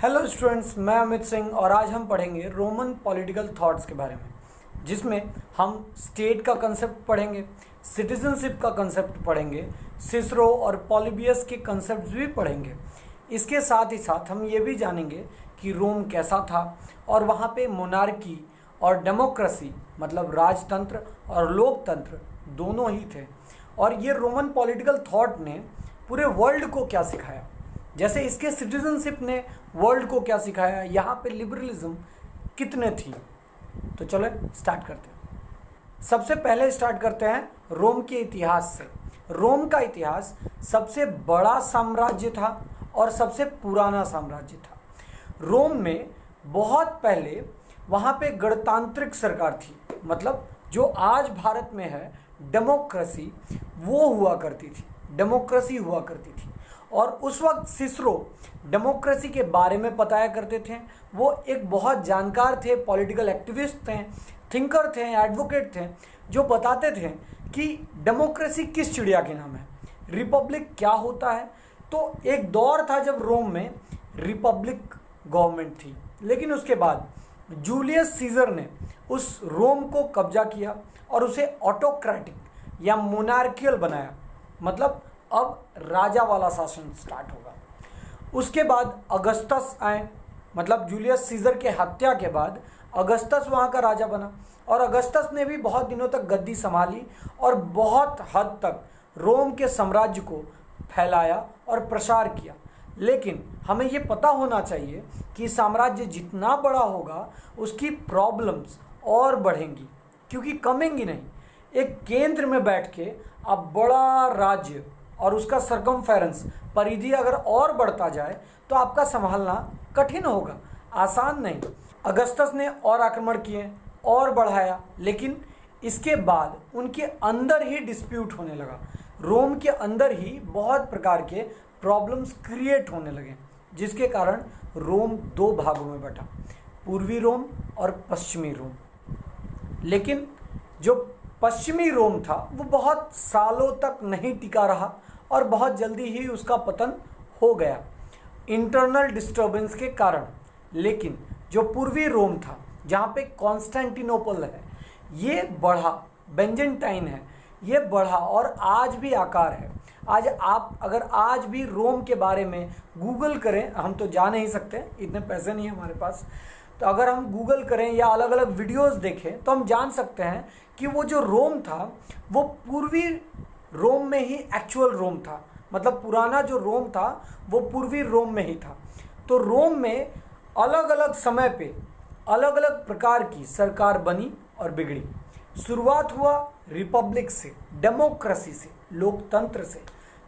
Hello students, मैं अमित सिंह और आज हम पढ़ेंगे रोमन पॉलिटिकल थॉट्स के बारे में, जिसमें हम स्टेट का कंसेप्ट पढ़ेंगे, सिटीजनशिप का कंसेप्ट पढ़ेंगे, सिसरो और पॉलिबियस के कंसेप्ट भी पढ़ेंगे। इसके साथ ही साथ हम ये भी जानेंगे कि रोम कैसा था और वहाँ पे मोनार्की और डेमोक्रेसी मतलब राजतंत्र और लोकतंत्र दोनों ही थे। और ये रोमन पॉलिटिकल थॉट ने पूरे वर्ल्ड को क्या सिखाया, जैसे इसके सिटीजनशिप ने वर्ल्ड को क्या सिखाया, यहाँ पे लिबरलिज्म कितने थी। तो चलो स्टार्ट करते हैं। सबसे पहले स्टार्ट करते हैं रोम के इतिहास से। रोम का इतिहास सबसे बड़ा साम्राज्य था और सबसे पुराना साम्राज्य था। रोम में बहुत पहले वहाँ पे गणतांत्रिक सरकार थी, मतलब जो आज भारत में है डेमोक्रेसी, वो हुआ करती थी, डेमोक्रेसी हुआ करती थी। और उस वक्त सिसरो डेमोक्रेसी के बारे में बताया करते थे। वो एक बहुत जानकार थे, पॉलिटिकल एक्टिविस्ट थे, थिंकर थे, एडवोकेट थे, जो बताते थे कि डेमोक्रेसी किस चिड़िया के नाम है, रिपब्लिक क्या होता है। तो एक दौर था जब रोम में रिपब्लिक गवर्नमेंट थी, लेकिन उसके बाद जूलियस सीजर ने उस रोम को कब्जा किया और उसे ऑटोक्रेटिक या मोनार्कियल बनाया, मतलब अब राजा वाला शासन स्टार्ट होगा। उसके बाद अगस्तस आए, मतलब जूलियस सीजर के हत्या के बाद अगस्तस वहाँ का राजा बना और अगस्तस ने भी बहुत दिनों तक गद्दी संभाली और बहुत हद तक रोम के साम्राज्य को फैलाया और प्रसार किया। लेकिन हमें ये पता होना चाहिए कि साम्राज्य जितना बड़ा होगा उसकी प्रॉब्लम्स और बढ़ेंगी, क्योंकि कमेंगी नहीं। एक केंद्र में बैठ के अब बड़ा राज्य और उसका सरकमफेरेंस परिधि अगर और बढ़ता जाए तो आपका संभालना कठिन होगा, आसान नहीं। अगस्तस ने और आक्रमण किए और बढ़ाया, लेकिन इसके बाद उनके अंदर ही डिस्प्यूट होने लगा। रोम के अंदर ही बहुत प्रकार के प्रॉब्लम्स क्रिएट होने लगे, जिसके कारण रोम दो भागों में बटा, पूर्वी रोम और पश्चिमी रोम। लेकिन जो पश्चिमी रोम था वो बहुत सालों तक नहीं टिका रहा और बहुत जल्दी ही उसका पतन हो गया इंटरनल डिस्टर्बेंस के कारण। लेकिन जो पूर्वी रोम था, जहाँ पे कॉन्स्टेंटिनोपल है, ये बढ़ा, बेंजेंटाइन है, ये बढ़ा और आज भी आकार है। आज आप अगर आज भी रोम के बारे में गूगल करें, हम तो जा नहीं सकते, इतने पैसे नहीं है हमारे पास, तो अगर हम गूगल करें या अलग अलग वीडियोस देखें तो हम जान सकते हैं कि वो जो रोम था वो पूर्वी रोम में ही एक्चुअल रोम था, मतलब पुराना जो रोम था वो पूर्वी रोम में ही था। तो रोम में अलग अलग समय पे अलग अलग प्रकार की सरकार बनी और बिगड़ी। शुरुआत हुआ रिपब्लिक से, डेमोक्रेसी से, लोकतंत्र से,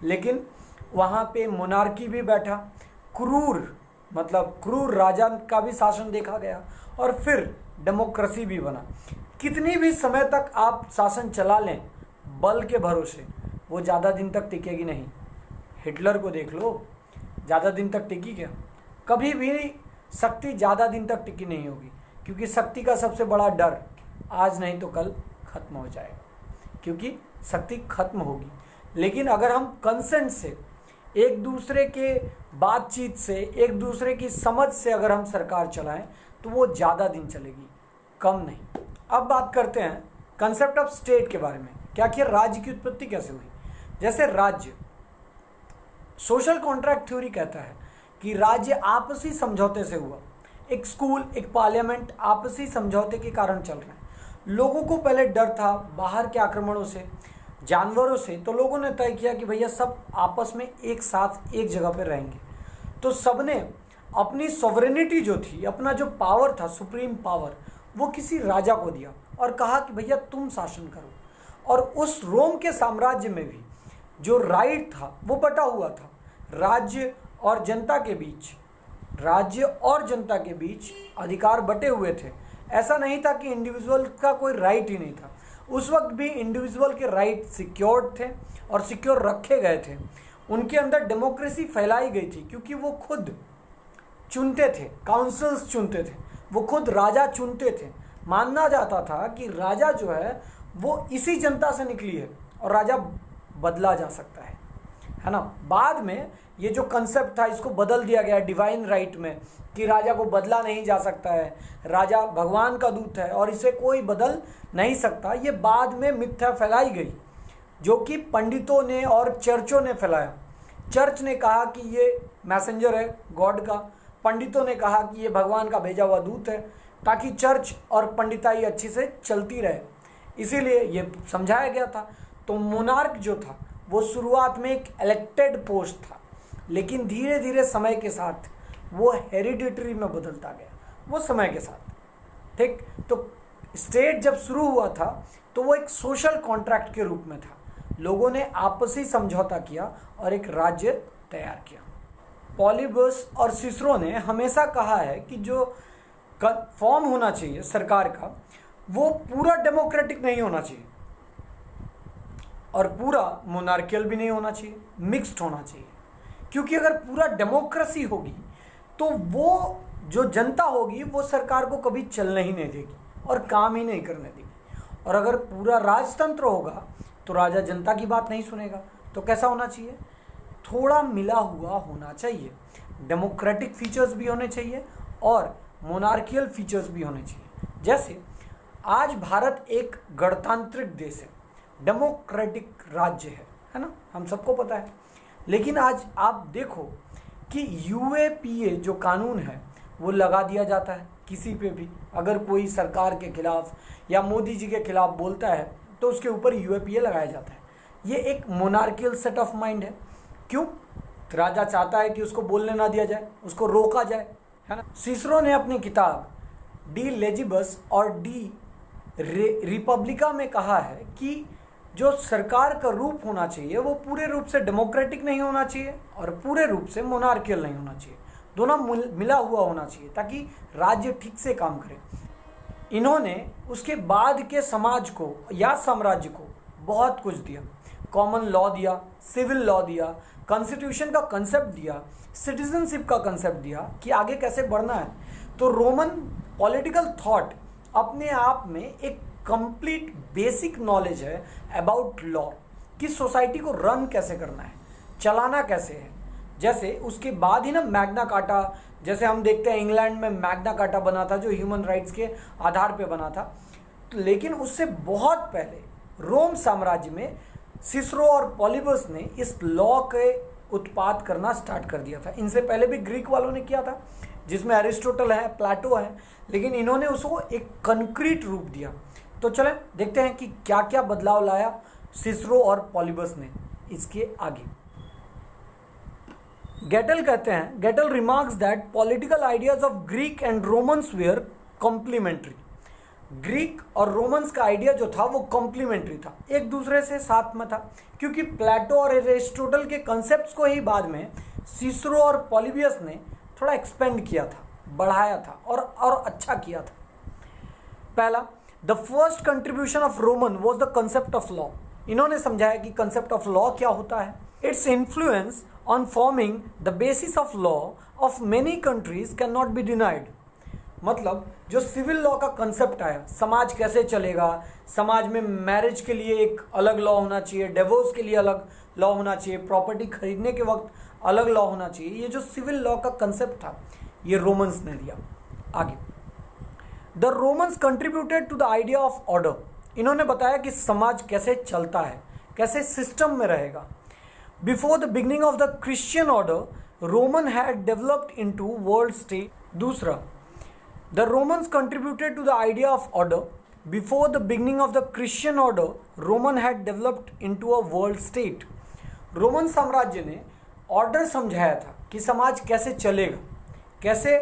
लेकिन वहाँ पे मोनार्की भी बैठा, क्रूर राजा का भी शासन देखा गया और फिर डेमोक्रेसी भी बना। कितनी भी समय तक आप शासन चला लें बल के भरोसे, वो ज़्यादा दिन तक टिकेगी नहीं। हिटलर को देख लो, ज़्यादा दिन तक टिकी क्या? कभी भी शक्ति ज़्यादा दिन तक टिकी नहीं होगी, क्योंकि शक्ति का सबसे बड़ा डर आज नहीं तो कल खत्म हो जाएगा, क्योंकि शक्ति खत्म होगी। लेकिन अगर हम कंसेंट से, एक दूसरे के बातचीत से, एक दूसरे की समझ से अगर हम सरकार चलाएं तो वो ज़्यादा दिन चलेगी, कम नहीं। अब बात करते हैं कंसेप्ट ऑफ स्टेट के बारे में, क्या कि राज्य की उत्पत्ति कैसे हुई। जैसे राज्य, सोशल कॉन्ट्रैक्ट थ्योरी कहता है कि राज्य आपसी समझौते से हुआ। एक स्कूल, एक पार्लियामेंट आपसी समझौते के कारण चल रहे हैं। लोगों को पहले डर था बाहर के आक्रमणों से, जानवरों से, तो लोगों ने तय किया कि भैया सब आपस में एक साथ एक जगह पर रहेंगे। तो सबने अपनी सॉवरेनिटी जो थी, अपना जो पावर था, सुप्रीम पावर, वो किसी राजा को दिया और कहा कि भैया तुम शासन करो। और उस रोम के साम्राज्य में भी जो राइट था वो बटा हुआ था, राज्य और जनता के बीच, राज्य और जनता के बीच अधिकार बटे हुए थे। ऐसा नहीं था कि इंडिविजुअल का कोई राइट ही नहीं था। उस वक्त भी इंडिविजुअल के राइट सिक्योर्ड थे और सिक्योर रखे गए थे। उनके अंदर डेमोक्रेसी फैलाई गई थी, क्योंकि वो खुद चुनते थे, काउंसिल्स चुनते थे, वो खुद राजा चुनते थे। माना जाता था कि राजा जो है वो इसी जनता से निकली है और राजा बदला जा सकता है है ना। बाद में ये जो कंसेप्ट था इसको बदल दिया गया डिवाइन राइट में कि राजा को बदला नहीं जा सकता है, राजा भगवान का दूत है और इसे कोई बदल नहीं सकता। ये बाद में मिथ्या फैलाई गई जो कि पंडितों ने और चर्चों ने फैलाया। चर्च ने कहा कि ये मैसेंजर है गॉड का, पंडितों ने कहा कि ये भगवान का भेजा हुआ दूत है, ताकि चर्च और पंडिताई अच्छी से चलती रहे, इसीलिए ये समझाया गया था। तो मोनार्क जो था वो शुरुआत में एक इलेक्टेड पोस्ट था, लेकिन धीरे धीरे समय के साथ वो हेरिडिटरी में बदलता गया, वो समय के साथ, ठीक। तो स्टेट जब शुरू हुआ था तो वो एक सोशल कॉन्ट्रैक्ट के रूप में था, लोगों ने आपसी समझौता किया और एक राज्य तैयार किया। पॉलीबस और सिसरो ने हमेशा कहा है कि जो फॉर्म होना चाहिए सरकार का वो पूरा डेमोक्रेटिक नहीं होना चाहिए और पूरा मोनार्कियल भी नहीं होना चाहिए, मिक्स्ड होना चाहिए। क्योंकि अगर पूरा डेमोक्रेसी होगी तो वो जो जनता होगी वो सरकार को कभी चलने ही नहीं देगी और काम ही नहीं करने देगी। और अगर पूरा राजतंत्र होगा तो राजा जनता की बात नहीं सुनेगा। तो कैसा होना चाहिए? थोड़ा मिला हुआ होना चाहिए, डेमोक्रेटिक फीचर्स भी होने चाहिए और मोनार्कियल फीचर्स भी होने चाहिए। जैसे आज भारत एक गणतांत्रिक देश है, डेमोक्रेटिक राज्य है ना, हम सबको पता है। लेकिन आज आप देखो कि यूएपीए जो कानून है वो लगा दिया जाता है किसी पे भी। अगर कोई सरकार के खिलाफ या मोदी जी के खिलाफ बोलता है तो उसके ऊपर यूएपीए लगाया जाता है। ये एक मोनार्कियल सेट ऑफ माइंड है। क्यों? राजा चाहता है कि उसको बोलने ना दिया जाए, उसको रोका जाए, है ना। सिसरो ने अपनी किताब डी लेजिबस और डी रिपब्लिका में कहा है कि जो सरकार का रूप होना चाहिए वो पूरे रूप से डेमोक्रेटिक नहीं होना चाहिए और पूरे रूप से मोनार्कियल नहीं होना चाहिए, दोनों मिला हुआ होना चाहिए ताकि राज्य ठीक से काम करे। इन्होंने उसके बाद के समाज को या साम्राज्य को बहुत कुछ दिया, कॉमन लॉ दिया, सिविल लॉ दिया, कॉन्स्टिट्यूशन का कंसेप्ट दिया, सिटीजनशिप का कंसेप्ट दिया कि आगे कैसे बढ़ना है। तो रोमन पॉलिटिकल थॉट अपने आप में एक कंप्लीट बेसिक नॉलेज है अबाउट लॉ, कि सोसाइटी को रन कैसे करना है, चलाना कैसे है। जैसे उसके बाद ही ना मैग्ना कार्टा, जैसे हम देखते हैं इंग्लैंड में मैग्ना कार्टा बना था जो ह्यूमन राइट्स के आधार पे बना था। लेकिन उससे बहुत पहले रोम साम्राज्य में सिसरो और पॉलीबस ने इस लॉ के उत्पाद करना स्टार्ट कर दिया था। इनसे पहले भी ग्रीक वालों ने किया था जिसमें एरिस्टोटल है, प्लेटो है, लेकिन इन्होंने उसको एक कंक्रीट रूप दिया। तो चलें देखते हैं कि क्या क्या बदलाव लाया सिसरो और पॉलीबस ने इसके आगे। गेटल कहते हैं, Gettell remarks that political ideas of Greek and Romans were complementary. Greek और रोमन्स का आइडिया जो था वो कॉम्प्लीमेंट्री था, एक दूसरे से साथ में था, क्योंकि प्लेटो और एरिस्टोटल के कॉन्सेप्ट्स को ही बाद में सिसरो और पॉलीबियस ने थोड़ा एक्सपेंड किया था, बढ़ाया था और अच्छा किया था। पहला, the first contribution of Roman was the concept of law. इन्होंने समझाया कि कंसेप्ट ऑफ लॉ क्या होता है। Its influence on forming the basis of law of many countries can not be denied. मतलब जो सिविल लॉ का कंसेप्ट आया, समाज कैसे चलेगा, समाज में मैरिज के लिए एक अलग लॉ होना चाहिए, डिवोर्स के लिए अलग लॉ होना चाहिए, प्रॉपर्टी खरीदने के वक्त अलग लॉ होना चाहिए, ये जो सिविल लॉ का कंसेप्ट था ये रोमन्स ने दिया। आगे, the Romans contributed to the idea of order. इन्होंने बताया कि समाज कैसे चलता है, कैसे सिस्टम में रहेगा। Before the beginning of the Christian order Roman had developed into world state. दूसरा, the Romans contributed to the idea of order. Before the beginning of the Christian order, Roman had developed into a world state. Roman साम्राज्य ने order समझाया था कि समाज कैसे चलेगा, कैसे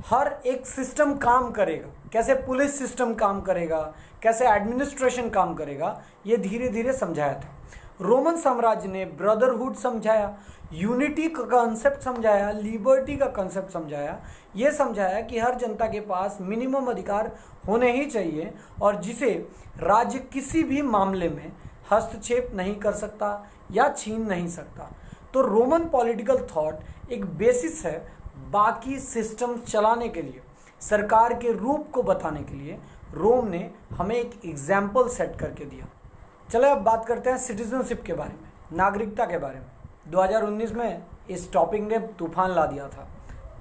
हर एक सिस्टम काम करेगा, कैसे पुलिस सिस्टम काम करेगा, कैसे एडमिनिस्ट्रेशन काम करेगा, ये धीरे धीरे समझाया था। रोमन साम्राज्य ने ब्रदरहुड समझाया, यूनिटी का कंसेप्ट समझाया, लिबर्टी का कंसेप्ट समझाया, ये समझाया कि हर जनता के पास मिनिमम अधिकार होने ही चाहिए और जिसे राज्य किसी भी मामले में हस्तक्षेप नहीं कर सकता या छीन नहीं सकता। तो रोमन पॉलिटिकल थॉट एक बेसिस है बाकी सिस्टम चलाने के लिए, सरकार के रूप को बताने के लिए रोम ने हमें एक एग्जाम्पल सेट करके दिया। चलो अब बात करते हैं सिटीजनशिप के बारे में, नागरिकता के बारे में। 2019 में इस टॉपिक ने तूफान ला दिया था।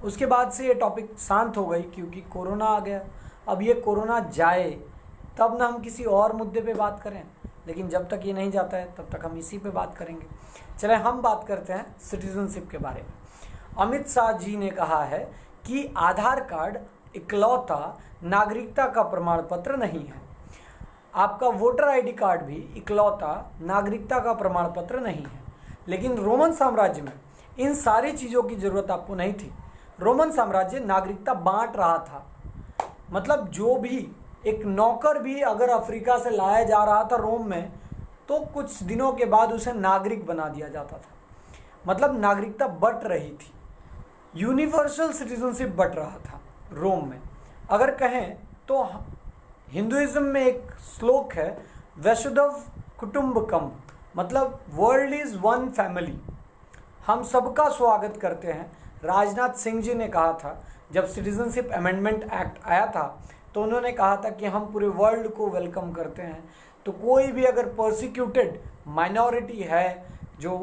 उसके बाद से ये टॉपिक शांत हो गई क्योंकि कोरोना आ गया। अब ये कोरोना जाए तब ना हम किसी और मुद्दे पे बात करें, लेकिन जब तक ये नहीं जाता है तब तक हम इसी पे बात करेंगे। चले हम बात करते हैं सिटीजनशिप के बारे में। अमित शाह जी ने कहा है कि आधार कार्ड इकलौता नागरिकता का प्रमाण पत्र नहीं है। आपका वोटर आईडी कार्ड भी इकलौता नागरिकता का प्रमाण पत्र नहीं है। लेकिन रोमन साम्राज्य में इन सारी चीज़ों की ज़रूरत आपको नहीं थी। रोमन साम्राज्य नागरिकता बांट रहा था। मतलब जो भी एक नौकर भी अगर अफ्रीका से लाया जा रहा था रोम में, तो कुछ दिनों के बाद उसे नागरिक बना दिया जाता था। मतलब नागरिकता बंट रही थी, यूनिवर्सल सिटीजनशिप बंट रहा था रोम में। अगर कहें तो हिंदुइज्म में एक श्लोक है, वसुधैव कुटुंबकम, मतलब वर्ल्ड इज वन फैमिली, हम सबका स्वागत करते हैं। राजनाथ सिंह जी ने कहा था जब सिटीजनशिप अमेंडमेंट एक्ट आया था, तो उन्होंने कहा था कि हम पूरे वर्ल्ड को वेलकम करते हैं। तो कोई भी अगर परसिक्यूटेड माइनॉरिटी है जो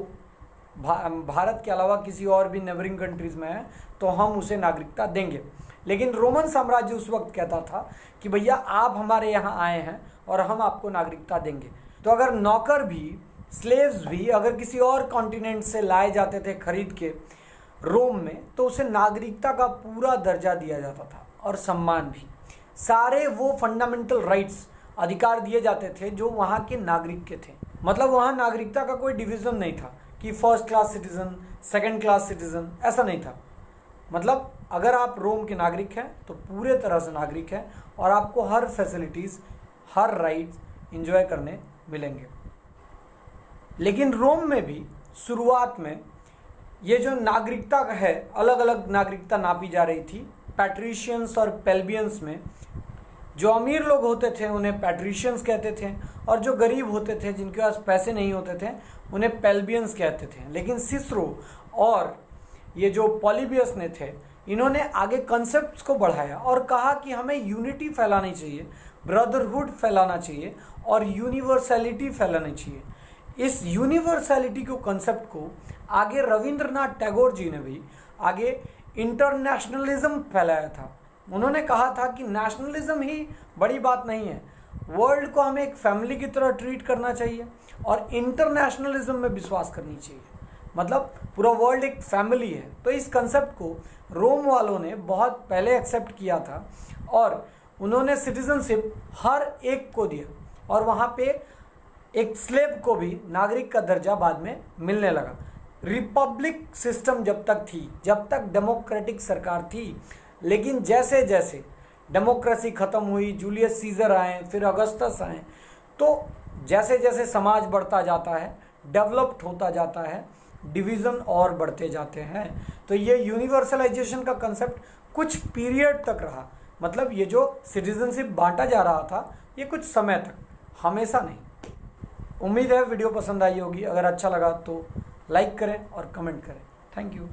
भारत के अलावा किसी और भी नेबरिंग कंट्रीज़ में है, तो हम उसे नागरिकता देंगे। लेकिन रोमन साम्राज्य उस वक्त कहता था कि भैया आप हमारे यहाँ आए हैं और हम आपको नागरिकता देंगे। तो अगर नौकर भी, स्लेव्स भी अगर किसी और कॉन्टिनेंट से लाए जाते थे खरीद के रोम में, तो उसे नागरिकता का पूरा दर्जा दिया जाता था और सम्मान भी। सारे वो फंडामेंटल राइट्स, अधिकार दिए जाते थे जो वहाँ के नागरिक के थे। मतलब वहाँ नागरिकता का कोई डिवीज़न नहीं था कि first class citizen, second class citizen, ऐसा नहीं था। मतलब अगर आप रोम के नागरिक हैं तो पूरे तरह से नागरिक हैं और आपको हर फैसिलिटीज़, हर राइट्स एंजॉय करने मिलेंगे। लेकिन रोम में भी शुरुआत में ये जो नागरिकता है, अलग अलग नागरिकता नापी जा रही थी। पैट्रिशियंस और पेल्बियंस में जो अमीर लोग होते थे उन्हें पैट्रिशियंस कहते थे, और जो गरीब होते थे, जिनके पास पैसे नहीं होते थे, उन्हें पेल्बियंस कहते थे। लेकिन सिसरो और ये जो पॉलीबियस ने थे, इन्होंने आगे कॉन्सेप्ट्स को बढ़ाया और कहा कि हमें यूनिटी फैलानी चाहिए, ब्रदरहुड फैलाना चाहिए और यूनिवर्सैलिटी फैलानी चाहिए। इस यूनिवर्सैलिटी को, कॉन्सेप्ट को आगे रविंद्रनाथ टैगोर जी ने भी आगे इंटरनेशनलिज्म फैलाया था। उन्होंने कहा था कि नेशनलिज्म ही बड़ी बात नहीं है, वर्ल्ड को हमें एक फैमिली की तरह ट्रीट करना चाहिए और इंटरनेशनलिज्म में विश्वास करनी चाहिए। मतलब पूरा वर्ल्ड एक फैमिली है। तो इस कंसेप्ट को रोम वालों ने बहुत पहले एक्सेप्ट किया था और उन्होंने सिटीजनशिप हर एक को दिया, और वहाँ पे एक स्लेव को भी नागरिक का दर्जा बाद में मिलने लगा। रिपब्लिक सिस्टम जब तक थी, जब तक डेमोक्रेटिक सरकार थी, लेकिन जैसे जैसे डेमोक्रेसी ख़त्म हुई, जूलियस सीजर आए, फिर अगस्टस आए, तो जैसे जैसे समाज बढ़ता जाता है, डेवलप्ड होता जाता है, डिवीज़न और बढ़ते जाते हैं। तो ये यूनिवर्सलाइजेशन का कंसेप्ट कुछ पीरियड तक रहा। मतलब ये जो सिटीजनशिप बांटा जा रहा था, ये कुछ समय तक, हमेशा नहीं। उम्मीद है वीडियो पसंद आई होगी। अगर अच्छा लगा तो लाइक करें और कमेंट करें। Thank you.